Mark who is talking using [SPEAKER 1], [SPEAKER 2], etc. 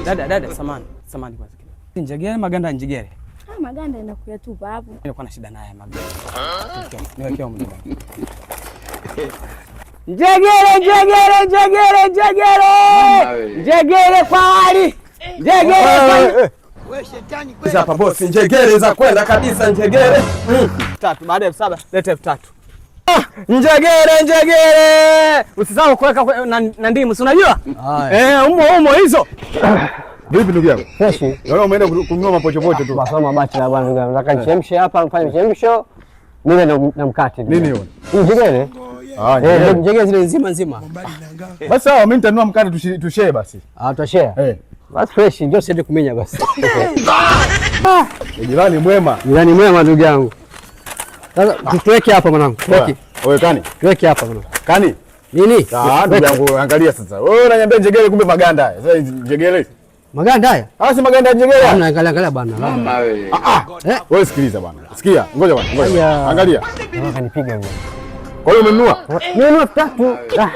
[SPEAKER 1] Dada, samani kwanza. Njegere maganda njegere.
[SPEAKER 2] Maganda inakuyatupa hapo.
[SPEAKER 1] Nilikuwa na shida naye maganda. Niwekea mdomo. Njegere kwa wali. Njegere.
[SPEAKER 3] Wewe shetani
[SPEAKER 1] kweli. Hapa boss, njegere za kwenda kabisa njegere. 3 baada ya 7 leta 3. Njegere. Usisahau kuweka na ndimu, si unajua? Umo hizo.
[SPEAKER 4] Vipi ndugu yangu?
[SPEAKER 3] Fresh.
[SPEAKER 4] Wewe umeenda kununua mapochopocho tu.
[SPEAKER 3] Basi mabati la bwana ndugu yangu. Nataka nichemshe hapa, mfanye mchemsho. Mimi na mkate.
[SPEAKER 4] Nini hiyo?
[SPEAKER 3] Njegere. Njegere zile nzima.
[SPEAKER 4] Basi sawa, mimi nitanunua mkate tushare basi.
[SPEAKER 3] Tutashare. Basi fresh, njoo sende kumenya basi.
[SPEAKER 4] Jirani mwema.
[SPEAKER 3] Jirani mwema ndugu yangu. Sasa tuweke hapa mwanangu.
[SPEAKER 4] Wewe kani?
[SPEAKER 3] Tuweke hapa mwanangu.
[SPEAKER 4] Kani?
[SPEAKER 3] Nini?
[SPEAKER 4] Ndugu yangu angalia sasa. Wewe unaniambia njegere kumbe maganda haya. Sasa njegere.
[SPEAKER 3] Maganda haya?
[SPEAKER 4] Si maganda ya njegere.
[SPEAKER 3] Angalia bwana.
[SPEAKER 4] Wewe sikiliza bwana. Sikia. Ngoja bwana. Angalia.
[SPEAKER 3] Anataka nipiga mimi.
[SPEAKER 4] Kwa hiyo umenunua?
[SPEAKER 3] Nimenunua 3.